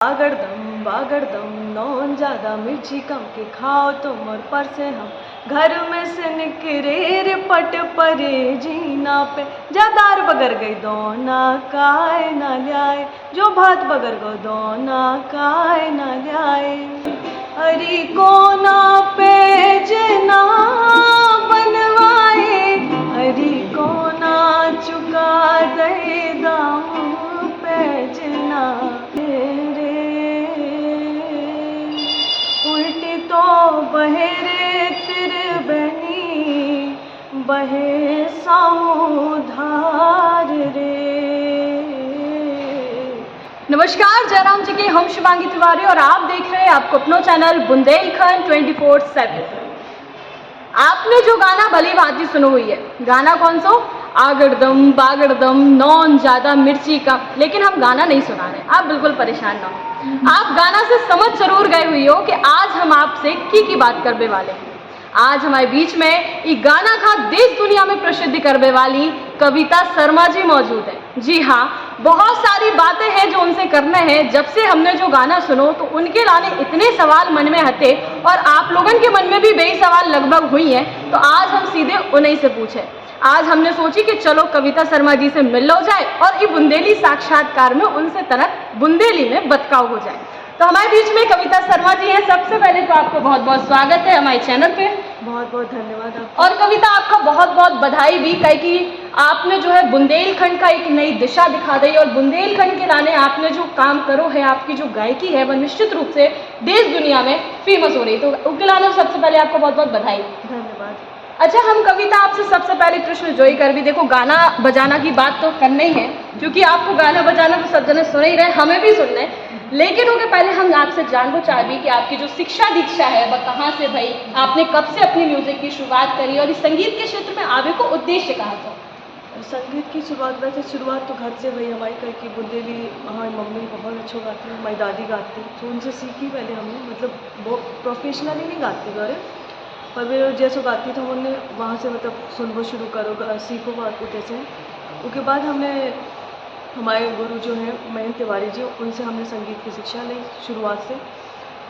बागड़दम noun ज़्यादा मिर्ची कम के खाओ तुम और पर से हम घर में से निकरे रे पट परे जीना पे जादार बगर गई दोना काय ना ल्याए जो भात बगर गो दोना काय ना ल्याए हरी कोना पे जना बनवाए हरी कोना चुका दे दाम पे जना उल्टी तो बहे रे तेरे बनी बहे सामुधार रे। नमस्कार, जयराम जी की हम शिवांगी तिवारी और आप देख रहे हैं आपको अपना चैनल बुंदेलखंड 24/7। आपने जो गाना भली भांति सुनो हुई है, गाना कौन सा? आगड़दम बागड़दम नौन ज़्यादा मिर्ची कम। लेकिन हम गाना नहीं सुना रहे, आप बिल्कुल परेशान ना हो। आप गाना से समझ जरूर गए हुई हो कि आज हम आपसे की बात करने वाले हैं। आज हमारे बीच में ये गाना का देश दुनिया में प्रसिद्धि करने वाली कविता शर्मा जी मौजूद है। जी हाँ, बहुत सारी बातें हैं जो उनसे करने हैं। जब से हमने जो गाना सुनो तो उनके लाने इतने सवाल मन में हटे और आप लोगों के मन में भी बेई सवाल लगभग हुई हैं, तो आज हम सीधे उन्हीं से पूछे। आज हमने सोची कि चलो कविता शर्मा जी से मिल लो जाए और ये बुंदेली साक्षात्कार में उनसे तनक बुंदेली में बतकाव हो जाए। तो हमारे बीच में कविता शर्मा जी हैं। सबसे पहले तो आपको बहुत बहुत स्वागत है हमारे चैनल पे। बहुत बहुत धन्यवाद आपको। और कविता, आपका बहुत बहुत बधाई भी, कहे कि आपने जो है बुंदेलखंड का एक नई दिशा दिखा दी और बुंदेलखंड के लाने आपने जो काम करो है, आपकी जो गायकी है वह निश्चित रूप से देश दुनिया में फेमस हो रही है। तो उसके लाने सबसे पहले आपको बहुत बहुत बधाई। धन्यवाद। अच्छा, हम कविता आपसे सबसे पहले प्रश्न जो ही कर भी, देखो गाना बजाना की बात तो करना ही है, क्योंकि आपको गाना बजाना तो सब जने सुन ही रहे, हमें भी सुनना है। लेकिन उसके पहले हम आपसे जानना चाहते कि आपकी जो शिक्षा दीक्षा है वह कहाँ से भई, आपने कब से अपनी म्यूजिक की शुरुआत करी और इस संगीत के क्षेत्र में आवे को उद्देश्य कहा था? संगीत की शुरुआत, वैसे शुरुआत तो घर से भई हमारी कहीं की बुंदेली, हमारी मम्मी बहुत अच्छा गाती है, हमारी दादी गाती, तो उनसे सीखी पहले हमने। मतलब वो प्रोफेशनली नहीं गाती गौरे, पर वे जैसे गाती तो हमने वहाँ से मतलब सुनना शुरू करो, सीखो बात जैसे। उसके बाद हमने हमारे गुरु जो हैं महेंद्र तिवारी जी, उनसे हमने संगीत की शिक्षा ली शुरुआत से।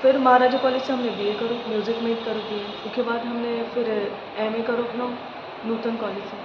फिर महाराजा कॉलेज से हमने BA करो, म्यूज़िक में करो BA। उसके बाद हमने फिर MA करो अपना नूतन कॉलेज से,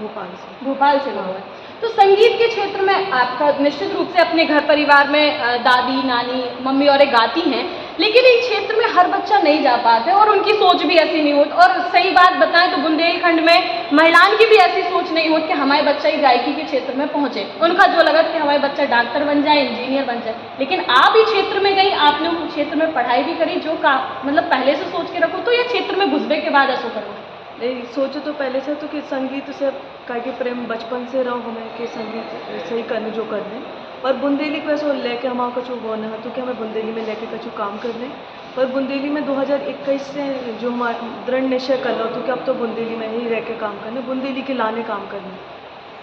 भोपाल से हुआ है। तो संगीत के क्षेत्र में आपका निश्चित रूप से अपने घर परिवार में दादी नानी मम्मी और गाती हैं, लेकिन इस क्षेत्र में हर बच्चा नहीं जा पाता और उनकी सोच भी ऐसी नहीं होती। और सही बात बताएं तो बुंदेलखंड में महिलाओं की भी ऐसी सोच नहीं होती कि हमारे बच्चा ही गायकी के क्षेत्र में पहुंचे। उनका जो लगा कि हमारे बच्चा डॉक्टर बन जाए, इंजीनियर बन जाए। लेकिन आप इस क्षेत्र में गई, आपने उस क्षेत्र में पढ़ाई भी करी, जो का मतलब पहले से सोच के रखो तो ये क्षेत्र में घुसबे के बाद ऐसा करो। नहीं सोचो तो पहले से तो कि संगीत से का के प्रेम बचपन से रहो हमें कि संगीत सही करने जो करने, पर बुंदेली को ऐसा लेके हम कछु वो न तो कि हमें बुंदेली में लेके कछु काम करने। पर बुंदेली में 2021 से जो हमारा दृढ़ निश्चय कर लो तो कि अब तो बुंदेली में ही रह के काम करने, बुंदेली के लाने काम करने।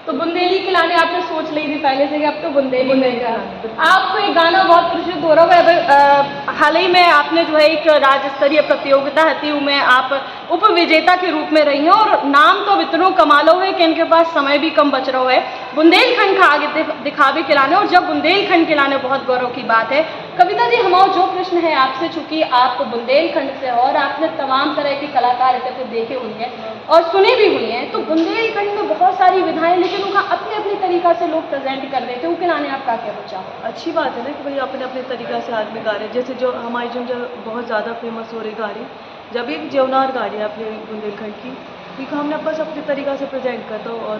तो बुंदेली के लाने आपने सोच ली थी पहले से कि अब तो बुंदेली में आपको एक गाना बहुत प्रसिद्ध हो रहा है। हाल ही में आपने जो है एक राज्य स्तरीय प्रतियोगिता थी, उसमें आप उप विजेता के रूप में रही हैं और नाम तो इतनों कमालो है कि इनके पास समय भी कम बच रहा है बुंदेलखंड का आगे दिखावे के लाने। और जब बुंदेलखंड के लाने बहुत गौरव की बात है। कविता जी, हमारा जो प्रश्न है आपसे, चूंकि आप बुंदेलखंड से और आपने तमाम तरह के कलाकार इकट्ठे देखे हुए हैं और सुने भी हुए हैं, तो बुंदेलखंड में बहुत सारी विधाएं, लेकिन उनका अपने अपने तरीका से लोग प्रेजेंट कर देते हैं। उनके लाने आपका क्या बचा? अच्छी बात है ना कि भाई अपने अपने तरीका से आदमी गा रहे हैं। जैसे जो हमारी जो बहुत ज़्यादा फेमस हो रही गा रही, जब एक जेवनार गा रही है अपने बुंदेलखंड की, क्योंकि हमने बस अपने तरीका से प्रेजेंट करता हूँ और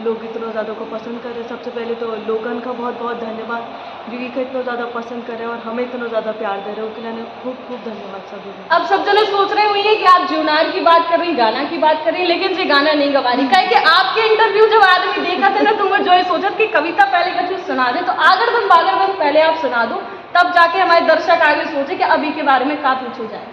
लोग इतना ज़्यादा को पसंद कर रहे हैं। सबसे पहले तो लोगन का बहुत बहुत धन्यवाद, जो कि इतना ज़्यादा पसंद कर रहे हैं और हमें इतना ज़्यादा प्यार दे रहे हैं, उसके लिए खूब खूब धन्यवाद सभी। अब सब जने सोच रहे हुए हैं कि आप जीवनार की बात कर रही, गाना की बात कर रही, लेकिन ये गाना नहीं गवा रही। कहे कि आपके इंटरव्यू जब आदमी देखा था ना, तो मैं जो है सोचा कि कविता पहले का चीज सुना दे, तो आगड़दम बागड़दम पहले आप सुना दो, तब जाके हमारे दर्शक आगे सोचे कि अभी के बारे में का पूछो जाए।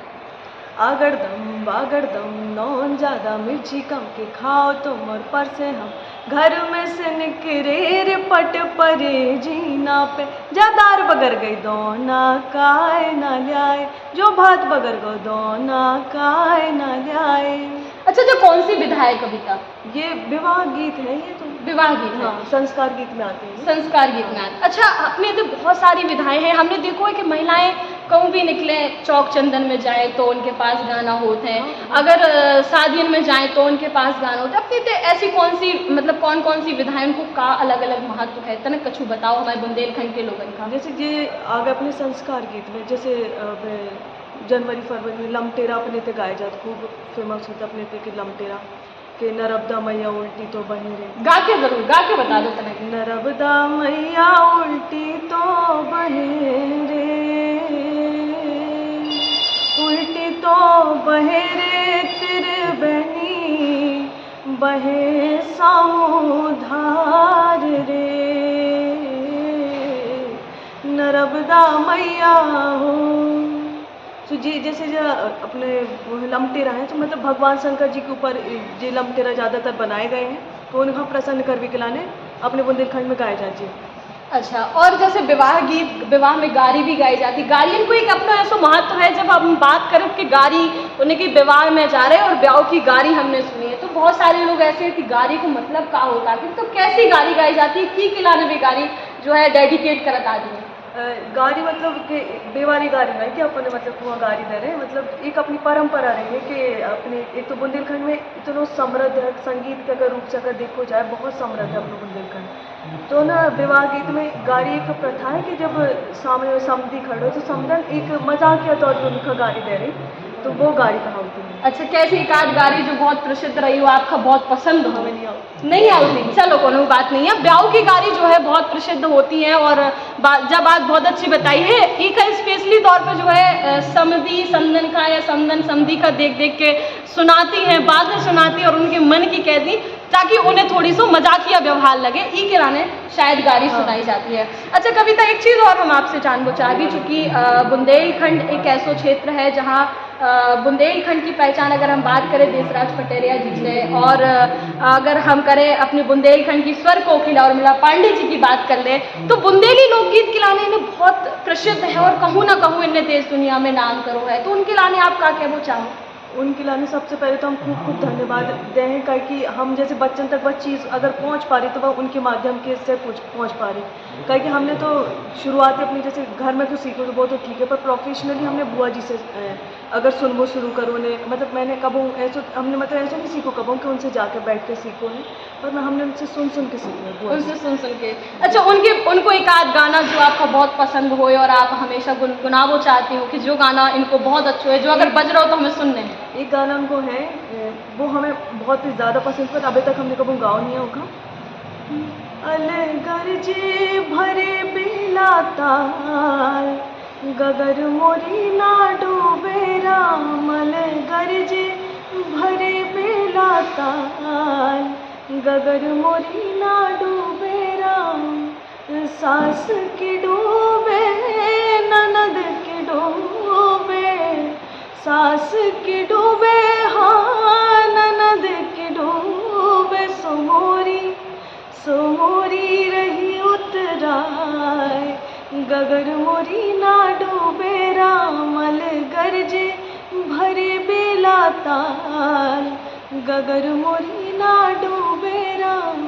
आगड़दम बागड़दम नौन ज़्यादा मिर्ची कम के खाओ तुम और पर से हम घर में से निकरे रे पट परे जीना पे जादार बगर बगर गई दोना काय ना ल्याय, जो भात बगर गो दोना काय ना ल्याय। अच्छा, जो कौन सी विधा है कविता? ये विवाह गीत है, ये तो विवाह गीत है। हाँ संस्कार गीत में आते हैं। संस्कार गीत में आते। अच्छा, अपने तो बहुत सारी विधाएं हैं। हमने देखो है कि महिलाएं कहूँ भी निकले, चौक चंदन में जाए तो उनके पास गाना होते हैं, अगर शादियों में जाएं तो उनके पास गाना होता है। अपनी तो ऐसी कौन सी, मतलब कौन कौन सी विधाएं, उनको का अलग अलग महत्व है, तनिक कछु बताओ हमारे बुंदेलखंड के लोगों का। जैसे ये आगे अपने संस्कार गीत में, जैसे जनवरी फरवरी में लमटेरा अपने ते गाए जाते, खूब फेमस होता अपने ते कि लमटेरा के नरबदा मैया उल्टी तो बहे रे। गा के जरूर, गा के बता दो तनिक। नरबदा मैया उल्टी तो बहे रे, उल्टी तो बहे रे, त्रिवेणी बहे समुधार रे, नर्मदा मैया हो। तो जी जैसे जो अपने लमटेरा हैं, तो मतलब भगवान शंकर जी के ऊपर ये लमटेरा ज़्यादातर बनाए गए हैं, तो उनका प्रसन्न कर भी खिलाने अपने बुंदेलखंड में गाए जाते हैं। अच्छा, और जैसे विवाह गीत, विवाह में गारी भी गाई जाती है। गारियन को एक अपना ऐसा महत्व है। जब हम बात करें कि गारी उन्हें कि विवाह में जा रहे हैं और ब्याह की गारी हमने सुनी है, तो बहुत सारे लोग ऐसे हैं कि गारी को मतलब क्या होता है, तो कैसी गारी गाई जाती है, की खिलाने में गारी जो है डेडिकेट करत आदमी। गारी मतलब कि बेवारी गारी नहीं कि अपने मतलब वहाँ गारी दे रहे हैं, मतलब एक अपनी परंपरा रही है कि अपने एक तो बुंदेलखंड में इतना समृद्ध है, संगीत के अगर रूप से अगर देखो जाए बहुत समृद्ध है अपना बुंदेलखंड। तो ना विवाह गीत में गारी एक प्रथा है कि जब सामने में समधी खड़े हो तो समधन एक मजाकिया तौर पर उनका गारी दे रही, तो वो गारी कहावती है। अच्छा, कैसी एक आध गारी जो बहुत प्रसिद्ध रही हो, आपका बहुत पसंद हो? हमें नहीं आती। नहीं आती, चलो कोई बात नहीं है। ब्याह की गारी जो है बहुत प्रसिद्ध होती है, और जब बात बहुत अच्छी बताई है, एक स्पेशली तौर पर जो है समधी समधन का या समधन समधी का देख देख के सुनाती हैं, बातें सुनाती है और उनके मन की कहती, ताकि उन्हें थोड़ी सी मजाकिया व्यवहार लगे, ई के लाने शायद गारी सुनाई जाती है। अच्छा कविता, एक चीज़ और हम आपसे जानना चाह भी, चूँकि बुंदेलखंड एक ऐसा क्षेत्र है जहाँ बुंदेलखंड की पहचान अगर हम बात करें देशराज पटेरिया जी से, और अगर हम करें अपने बुंदेलखंड की स्वर कोकिला उर्मिला पांडे जी की बात कर ले, तो बुंदेली लोकगीत के लाने इन्हें बहुत प्रसिद्ध है और कहूँ ना कहूँ इन्हें देश दुनिया में नाम करो है, तो उनके लाने आप क्या कहना चाहो? उनके लाने सबसे पहले तो हम खूब खूब धन्यवाद दें, कि हम जैसे बच्चन तक वह चीज़ अगर पहुंच पा रही तो वह उनके माध्यम के से पहुंच पा रही। कि हमने तो शुरुआत अपनी जैसे घर में तो सीखो तो वो तो ठीक है, पर प्रोफेशनली हमने बुआ जी से अगर सुनबो शुरू करो ने, मतलब मैंने कब ऐसे हमने मतलब ऐसे नहीं सीखो कब कि उनसे जाकर बैठ के सीखो है, पर हमने उनसे सुन सुन के सीखो, उनसे सुन सुन के। अच्छा, उनको एक आध गाना जो आपका बहुत पसंद हो और आप हमेशा गुनगुनावो चाहती हो कि जो गाना इनको बहुत अच्छा है, जो अगर बज रहा हो तो हमें सुनने हैं? एक गाना उनको है, वो हमें बहुत ही ज़्यादा पसंद, पर अभी तक हमने कभी गाओ नहीं है होगा। अलगर जी भरे बेला ताल, गगर मोरी ना डूबे राम, अलगर जी भरे बेला ताल, गगर मोरी ना डूबे राम, सास की डूबे ननद की डूबे, सास की डूबे हाँ ननद की डूबे, सोमोरी रही उतराय, गगर मोरी ना डूबे राम, अलगर जी भरे बेला ताल, गगर मोरी ना डूबे राम।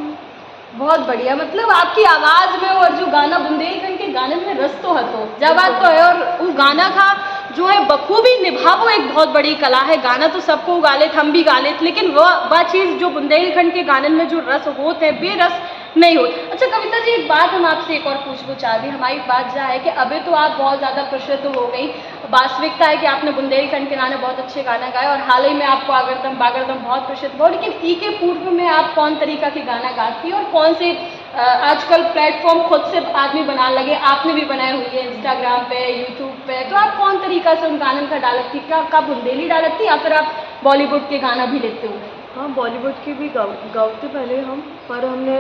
बहुत बढ़िया, मतलब आपकी आवाज़ में और जो गाना बुंदेलखंड के गाने में रस तो है, तो जब बात तो है, और वो गाना का जो है बखूबी निभावो एक बहुत बड़ी कला है। गाना तो सबको गा लेते, हम भी गा लेते, लेकिन वह चीज़ जो बुंदेलखंड के गाने में जो रस होते हैं बेरस नहीं होते। अच्छा कविता जी, एक बात हम आपसे एक और पूछना चाह रही, हमारी बात यह है कि अभी तो आप बहुत ज़्यादा प्रसिद्ध हो गई, वास्तविकता है कि आपने बुंदेलखंड के गाने बहुत अच्छे गाना गाए और हाल ही में आपको आगरदम बागरदम बहुत प्रसिद्ध हो, लेकिन ई के पूर्व में आप कौन तरीका के गाना गाती और कौन से आजकल प्लेटफॉर्म खुद से आदमी बनाने लगे, आपने भी बनाए हुई है इंस्टाग्राम पे, यूट्यूब पे, तो आप कौन तरीका से उन गानों का डालती, क्या बुंदेली डालती या फिर आप बॉलीवुड के गाना भी लेते हो? हाँ, बॉलीवुड के भी गाते पहले हम, पर हमने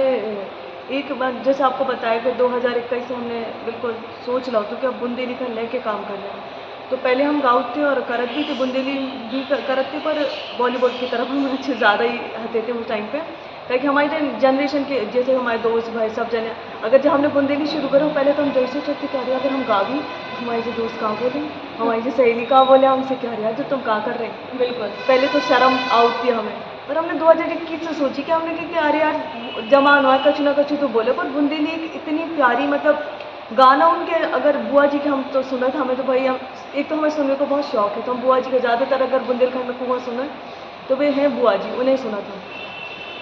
एक बार जैसे आपको बताया कि 2021 से हमने बिल्कुल सोच लो तो कि अब बुंदेली लेके काम कर रहे हैं, तो पहले हम गाते और करत भी थे, बुंदेली भी करत थे, पर बॉलीवुड की तरफ हम अच्छे ज़्यादा ही हते थे उस टाइम पे। ताकि हमारे जनरेशन के जैसे हमारे दोस्त भाई सब जने अगर जब हमने बुंदेली शुरू करो पहले तो हम जैसे सोचते क्या रहे अगर हम गा भी हमारे जो दोस्त कहाँ बोले हमारी जो सहेली कहाँ बोले हमसे क्या रहा जो तुम कहाँ कर रहे हैं। बिल्कुल पहले तो शर्म आउट थी हमें, पर हमने 2021 से सोची कि हमने कि अरे यार जमान हुआ कछु ना कछु तो बोले। पर बुंदेली एक इतनी प्यारी मतलब गाना उनके अगर बुआ जी के हम तो सुना था हमें तो भाई हम एक तो हमें सुनने को बहुत शौक है तो हम बुआ जी का ज़्यादातर अगर बुंदेलखंड में कुआं सुना तो वे हैं बुआ जी, उन्हें सुना था।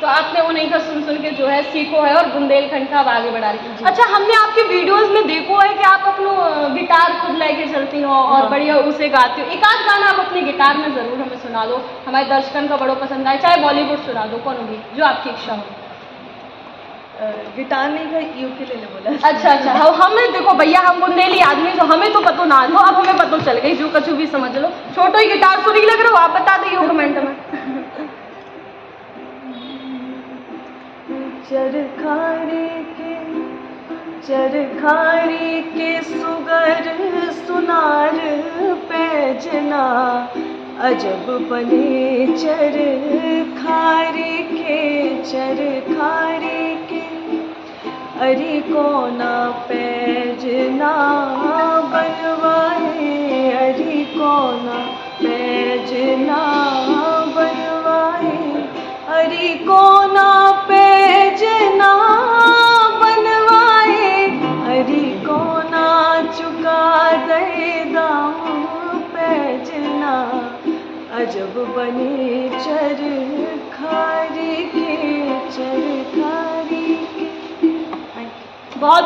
तो आपने उन्हीं का सुन सुन के जो है सीखो है और बुंदेलखंड का आप आगे बढ़ा रही हैं। अच्छा, हमने आपके वीडियोस में देखो है कि आप अपनो गिटार खुद लेके चलती हो और हाँ। बढ़िया उसे गाती हो। एक आध गाना आप अपनी गिटार में ज़रूर हमें सुना दो, हमारे दर्शकन का बड़ो पसंद आए, चाहे बॉलीवुड सुना दो, कौन भी जो आपकी इच्छा हो। गिटार नहीं का यूकेलेले बोला। अच्छा अच्छा, हमें देखो भैया हम बुंदेली आदमी तो हमें तो पता ना हो, अब हमें पता चल गई जो कछु भी समझ लो। छोटो ही गिटार सुनी लग रहा हो आप बता दिए कमेंट में। चरखारी के सुगर सुनार पैजना अजब बने चरखारी के अरे कोना पैजना बनवाए अरे कोना पैजना बनवाए अरे कोना पैजना बनवाए अरे कोना चुका दे दाम पैजना अजब बने चरखारी के। बहुत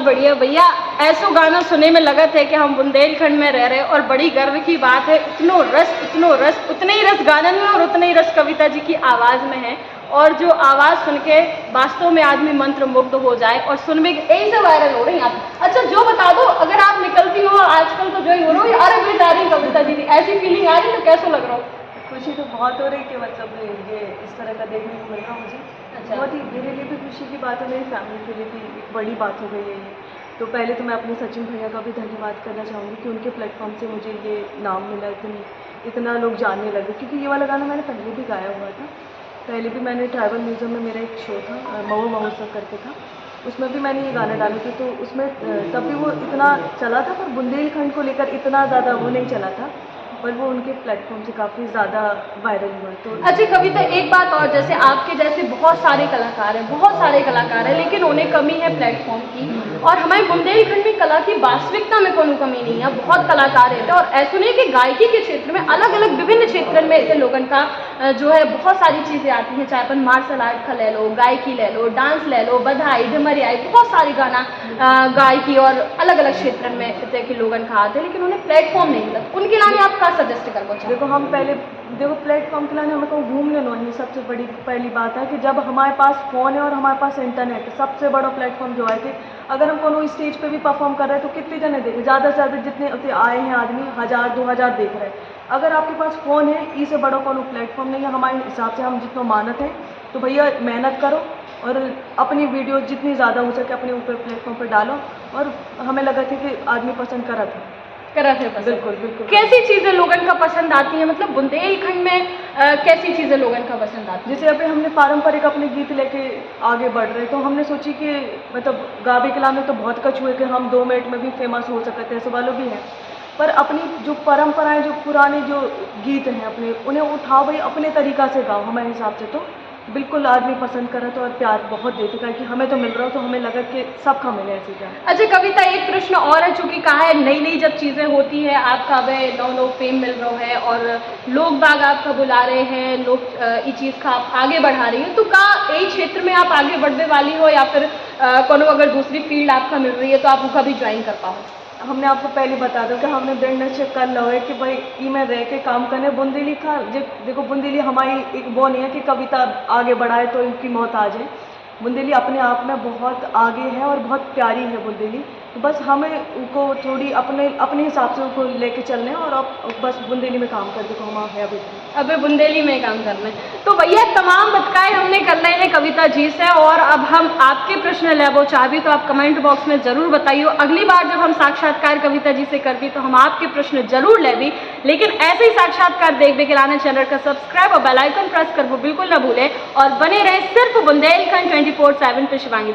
बढ़िया भैया, ऐसो गाना सुने में लगत है कि हम बुंदेलखंड में रह रहे हैं और बड़ी गर्व की बात है। इतनो रस उतने ही रस गानन में और उतने ही रस कविता जी की आवाज़ में है और जो आवाज़ सुन के वास्तव में आदमी मंत्र मुग्ध हो जाए और सुन में यही से वायरल हो रही हैं आप। अच्छा, जो बता दो अगर आप निकलती हो आजकल तो जो ही हो रहा हो अरे मैं जा रही कविता जी की ऐसी फीलिंग आ रही तो कैसा लग रहा हो? खुशी तो बहुत हो रही कि मतलब ये इस तरह का देखने को मिल रहा मुझे। अच्छा। बहुत ही मेरे लिए भी खुशी की बात है, मेरी फैमिली के लिए भी एक बड़ी बात हो गई है ये। तो पहले तो मैं अपने सचिन भैया का भी धन्यवाद करना चाहूँगी कि उनके प्लेटफॉर्म से मुझे ये नाम मिला, इतना लोग जानने लगे। क्योंकि ये वाला गाना मैंने पहले भी गाया हुआ था, पहले भी मैंने ट्राइबल म्यूज़ियम में मेरा एक शो था मऊ महोत्सव करके था, उसमें भी मैंने ये गाने डाले थे। तो उसमें तब भी वो इतना चला था, पर बुंदेलखंड को लेकर इतना ज़्यादा वो नहीं चला था, पर वो उनके प्लेटफॉर्म से काफ़ी ज़्यादा वायरल हुआ। तो अच्छा कविता, एक बात और, जैसे आपके जैसे बहुत सारे कलाकार हैं लेकिन उन्हें कमी है प्लेटफॉर्म की, और हमारे बुंदेलखंड में कला की वास्तविकता में कोई कमी नहीं है, बहुत कलाकार रहते हैं। और ऐसा नहीं कि गायकी के क्षेत्र में अलग अलग विभिन्न क्षेत्र में ऐसे लोगों का जो है बहुत सारी चीज़ें आती हैं, चाहे अपन मार्शल आर्ट का ले लो, गायकी ले लो, डांस ले लो, बधाई ढमरियाई, बहुत सारी गाना गायकी और अलग अलग क्षेत्र में इतने के लोगों का आते हैं, लेकिन उन्हें प्लेटफॉर्म नहीं मिलता। उनके लिए आप क्या सजेस्ट करना चाहते? देखो, हम पहले प्लेटफॉर्म के लिए हमें कहूँ घूमने नो ही सबसे बड़ी पहली बात है कि जब हमारे पास फ़ोन है और हमारे पास इंटरनेट है, सबसे बड़ा प्लेटफॉर्म जो है कि अगर हम कोनो स्टेज पे भी परफॉर्म कर रहे हैं तो कितने जने देख रहे, ज़्यादा से ज़्यादा जितने आए हैं आदमी 1000-2000 देख रहे हैं। अगर आपके पास फ़ोन है, इससे बड़ा कोनो प्लेटफॉर्म नहीं है हमारे हिसाब से। हम जितना मानत हैं तो भैया मेहनत करो और अपनी वीडियो जितनी ज़्यादा हो सके अपने ऊपर प्लेटफॉर्म पर डालो। और हमें लगा था कि आदमी पसंद करा था। बिल्कुल बिल्कुल। कैसी चीज़ें लोगों का पसंद आती हैं, मतलब बुंदेलखंड में कैसी चीज़ें लोगों का पसंद आती है? जैसे अभी हमने पारंपरिक अपने गीत लेके आगे बढ़ रहे, तो हमने सोची कि मतलब गावे कला में तो बहुत कछु है कि हम 2 मिनट में भी फेमस हो सकते हैं, ऐसे वालों भी हैं, पर अपनी जो परंपराएं, जो पुराने जो गीत हैं अपने, उन्हें उठाओ भाई, अपने तरीक़ा से गाओ। हमारे हिसाब से तो बिल्कुल आदमी पसंद करा तो और प्यार बहुत देते, कारण कि हमें तो मिल रहा हो तो हमें लगा कि सबका मिले ऐसी क्या। अच्छा कविता, एक प्रश्न और है, चूँकि कहा है नई नई जब चीज़ें होती है आपका वह नौ फेम मिल रहा है और लोग बाग आपका बुला रहे हैं, लोग इस चीज़ का आप आगे बढ़ा रही हैं, तो का यही क्षेत्र में आप आगे बढ़ने वाली हो या फिर कोनो अगर दूसरी फील्ड आपका मिल रही है तो आप उसका भी ज्वाइन कर पाओ? हमने आपको पहले बता दो कि हमने दृढ़ निश्चय कर लो है कि भाई ई में रह के काम करने। बुंदेली का देखो, बुंदेली हमारी एक वो नहीं है कि कविता आगे बढ़ाए तो इनकी मौत आ जाए। बुंदेली अपने आप में बहुत आगे है और बहुत प्यारी है बुंदेली, तो बस हमें उनको थोड़ी अपने अपने हिसाब से उनको लेके चलना है, और अब बस बुंदेली में काम कर देखो हम है अभी। अबे बुंदेली में काम करना है। तो भैया तमाम बतकाएं हमने कर रहे हैं कविता जी से, और अब हम आपके प्रश्न ले वो चाहबी तो आप कमेंट बॉक्स में ज़रूर बताइए। अगली बार जब हम साक्षात्कार कविता जी से करबी तो हम आपके प्रश्न जरूर लेबी, लेकिन ऐसे ही साक्षात्कार देखने के लाने चैनल का सब्सक्राइब और बेल आइकन प्रेस करबो बिल्कुल ना भूलें, और बने रहे सिर्फ बुंदेलखंड 24/7 पे शिवांगी।